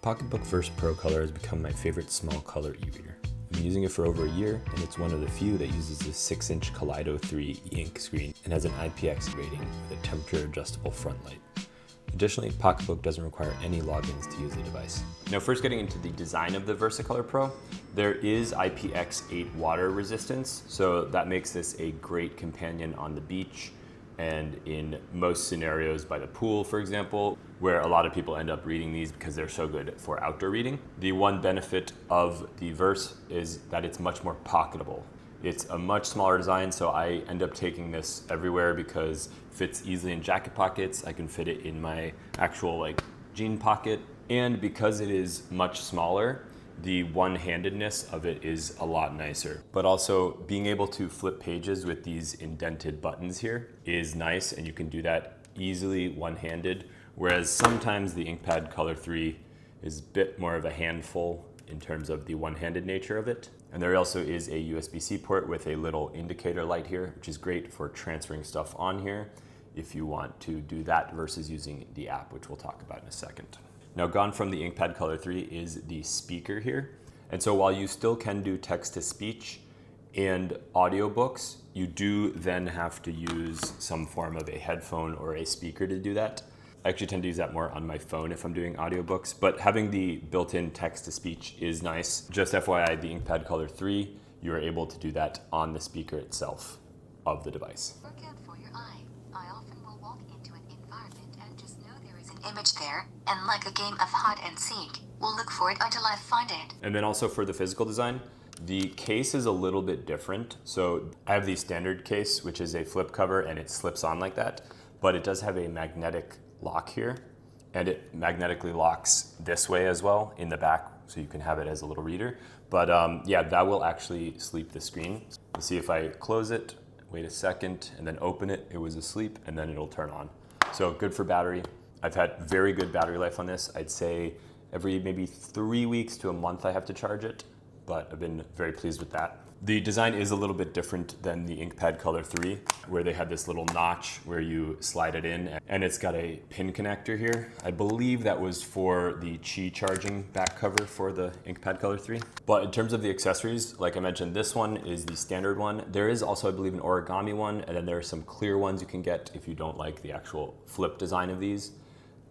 Pocketbook Verse Pro Color has become my favorite small color e-reader. I've been using it for over a year, and it's one of the few that uses the 6-inch Kaleido 3 e-ink screen and has an IPX rating with a temperature adjustable front light. Additionally, Pocketbook doesn't require any logins to use the device. Now, first getting into the design of the VersaColor Pro, there is IPX8 water resistance, so that makes this a great companion on the beach and in most scenarios by the pool, for example, where a lot of people end up reading these because they're so good for outdoor reading. The one benefit of the Verse is that it's much more pocketable. It's a much smaller design, so I end up taking this everywhere because it fits easily in jacket pockets. I can fit it in my actual jean pocket. And because it is much smaller, the one-handedness of it is a lot nicer. But also being able to flip pages with these indented buttons here is nice, and you can do that easily one-handed. Whereas sometimes the InkPad Color 3 is a bit more of a handful in terms of the one-handed nature of it. And there also is a USB-C port with a little indicator light here, which is great for transferring stuff on here if you want to do that versus using the app, which we'll talk about in a second. Now, gone from the InkPad Color 3 is the speaker here. And so while you still can do text-to-speech and audiobooks, you do then have to use some form of a headphone or a speaker to do that. I actually tend to use that more on my phone if I'm doing audiobooks, but having the built-in text-to-speech is nice. Just FYI, the InkPad Color 3, you are able to do that on the speaker itself of the device. Look out for your eye. I often will walk into an environment and just know there is an image there, and like a game of hide and seek, we'll look for it until I find it. And then also for the physical design, the case is a little bit different. So I have the standard case, which is a flip cover, and it slips on like that, but it does have a magnetic lock here, and it magnetically locks this way as well in the back, so you can have it as a little reader. But yeah, that will actually sleep the screen. You'll see if I close it, wait a second, and then open it, it was asleep, and then it'll turn on. So good for battery. I've had very good battery life on this. I'd say every maybe 3 weeks to a month I have to charge it, but I've been very pleased with that. The design is a little bit different than the InkPad Color 3, where they had this little notch where you slide it in, and it's got a pin connector here. I believe that was for the Qi charging back cover for the InkPad Color 3. But in terms of the accessories, like I mentioned, this one is the standard one. There is also, I believe, an origami one, and then there are some clear ones you can get if you don't like the actual flip design of these.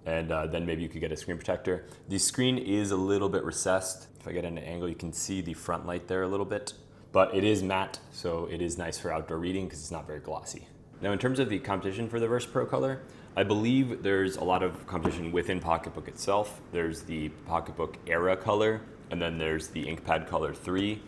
And then maybe you could get a screen protector. The screen is a little bit recessed. If I get an angle, you can see the front light there a little bit. But it is matte, so it is nice for outdoor reading because it's not very glossy. Now, in terms of the competition for the Verse Pro Color, I believe there's a lot of competition within Pocketbook itself. There's the Pocketbook Era Color, and then there's the InkPad Color 3.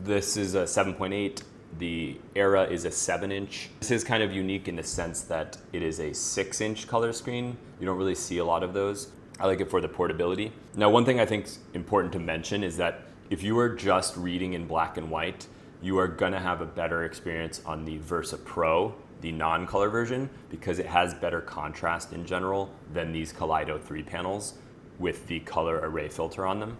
This is a 7.8. The Era is a 7-inch. This is kind of unique in the sense that it is a 6-inch color screen. You don't really see a lot of those. I like it for the portability. Now, one thing I think is important to mention is that if you are just reading in black and white, you are gonna have a better experience on the Versa Pro, the non-color version, because it has better contrast in general than these Kaleido 3 panels with the color array filter on them.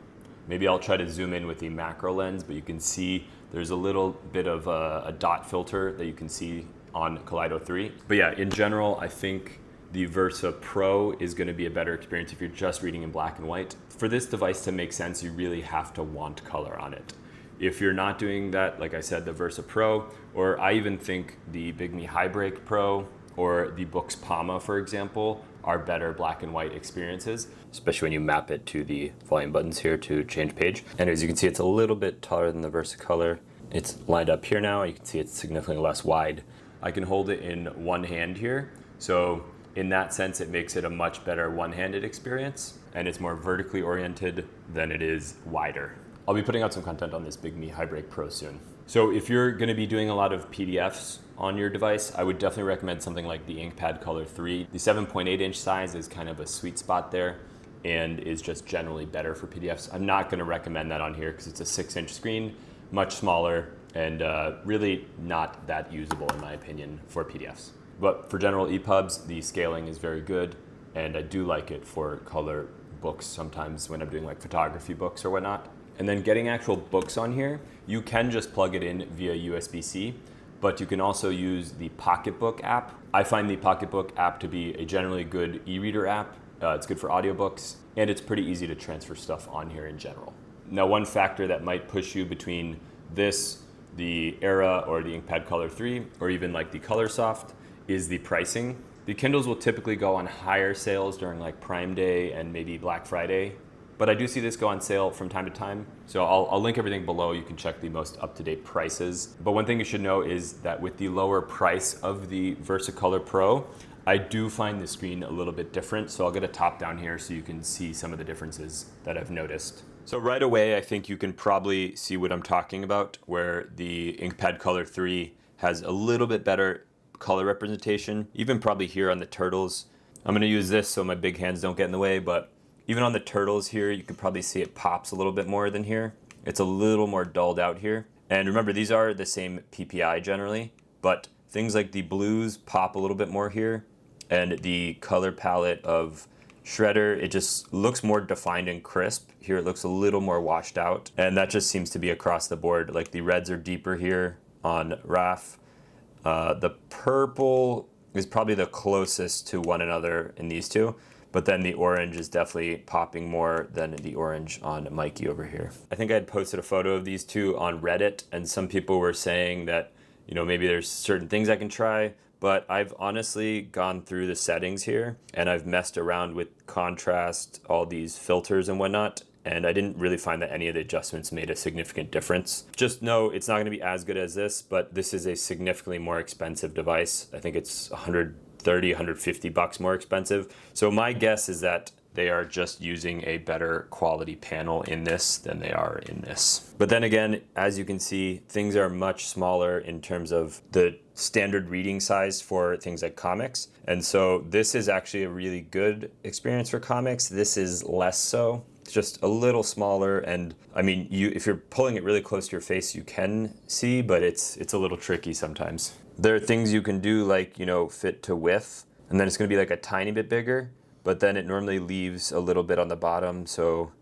Maybe I'll try to zoom in with the macro lens, but you can see there's a little bit of a dot filter that you can see on Kaleido 3. But yeah, in general, I think the Versa Pro is going to be a better experience if you're just reading in black and white. For this device to make sense, you really have to want color on it. If you're not doing that, like I said, the Versa Pro, or I even think the Bigme Highbreak Pro or the Books Palma, for example, are better black and white experiences, especially when you map it to the volume buttons here to change page. And as you can see, it's a little bit taller than the Versa Color. It's lined up here now. You can see it's significantly less wide. I can hold it in one hand here. So in that sense, it makes it a much better one-handed experience, and it's more vertically oriented than it is wider. I'll be putting out some content on this Bigme Highbreak Pro soon. So if you're gonna be doing a lot of PDFs on your device, I would definitely recommend something like the InkPad Color 3. The 7.8-inch size is kind of a sweet spot there and is just generally better for PDFs. I'm not gonna recommend that on here because it's a 6-inch screen, much smaller, and really not that usable in my opinion for PDFs. But for general EPUBs, the scaling is very good, and I do like it for color books sometimes when I'm doing like photography books or whatnot. And then getting actual books on here, you can just plug it in via USB-C, but you can also use the Pocketbook app. I find the Pocketbook app to be a generally good e-reader app, It's good for audiobooks, and it's pretty easy to transfer stuff on here in general. Now, one factor that might push you between this, the Era or the InkPad Color 3, or even like the Color Soft, is the pricing. The Kindles will typically go on higher sales during like Prime Day and maybe Black Friday, but I do see this go on sale from time to time. So I'll link everything below. You can check the most up-to-date prices. But one thing you should know is that with the lower price of the VersaColor Pro, I do find the screen a little bit different. So I'll get a top down here so you can see some of the differences that I've noticed. So right away, I think you can probably see what I'm talking about, where the InkPad Color 3 has a little bit better color representation, even probably here on the turtles. I'm gonna use this so my big hands don't get in the way, but even on the turtles here, you can probably see it pops a little bit more than here. It's a little more dulled out here. And remember, these are the same PPI generally, but things like the blues pop a little bit more here, and the color palette of Shredder, it just looks more defined and crisp. Here it looks a little more washed out, and that just seems to be across the board. Like the reds are deeper here on RAF. The purple is probably the closest to one another in these two, but then the orange is definitely popping more than the orange on Mikey over here. I think I had posted a photo of these two on Reddit, and some people were saying that, you know, maybe there's certain things I can try, but I've honestly gone through the settings here and I've messed around with contrast, all these filters and whatnot, and I didn't really find that any of the adjustments made a significant difference. Just know it's not gonna be as good as this, but this is a significantly more expensive device. I think it's $130, $150 more expensive. So my guess is that they are just using a better quality panel in this than they are in this. But then again, as you can see, things are much smaller in terms of the standard reading size for things like comics. And so this is actually a really good experience for comics. This is less so. It's just a little smaller, and I mean, if you're pulling it really close to your face, you can see, but it's a little tricky sometimes. There are things you can do like, you know, fit to width, and then it's gonna be like a tiny bit bigger, but then it normally leaves a little bit on the bottom. So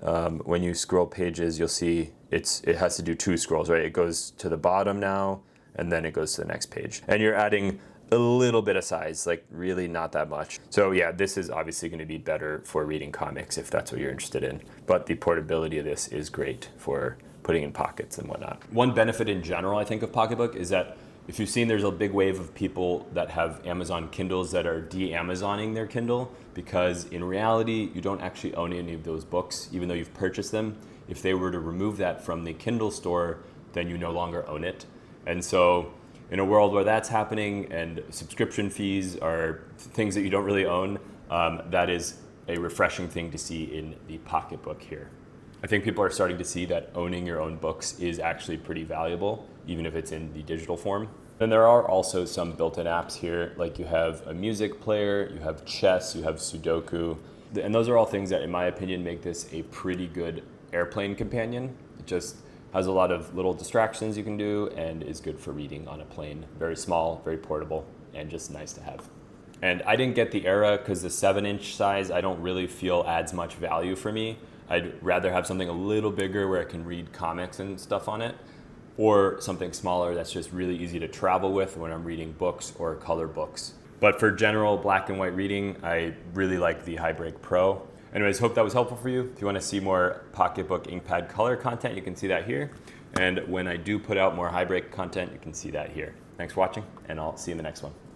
when you scroll pages, you'll see it has to do 2 scrolls, right? It goes to the bottom now, and then it goes to the next page. And you're adding a little bit of size, like really not that much. So yeah, this is obviously gonna be better for reading comics if that's what you're interested in. But the portability of this is great for putting in pockets and whatnot. One benefit in general, I think, of Pocketbook is that if you've seen, there's a big wave of people that have Amazon Kindles that are de-Amazoning their Kindle, because in reality, you don't actually own any of those books, even though you've purchased them. If they were to remove that from the Kindle store, then you no longer own it. And so in a world where that's happening and subscription fees are things that you don't really own, that is a refreshing thing to see in the Pocketbook here. I think people are starting to see that owning your own books is actually pretty valuable, even if it's in the digital form. Then there are also some built-in apps here, like you have a music player, you have chess, you have Sudoku, and those are all things that, in my opinion, make this a pretty good airplane companion. It just has a lot of little distractions you can do and is good for reading on a plane. Very small, very portable, and just nice to have. And I didn't get the Era because the 7-inch size I don't really feel adds much value for me. I'd rather have something a little bigger where I can read comics and stuff on it, or something smaller that's just really easy to travel with when I'm reading books or color books. But for general black and white reading, I really like the Highbreak Pro. Anyways, hope that was helpful for you. If you want to see more Pocketbook InkPad Color content, you can see that here. And when I do put out more Highbreak content, you can see that here. Thanks for watching, and I'll see you in the next one.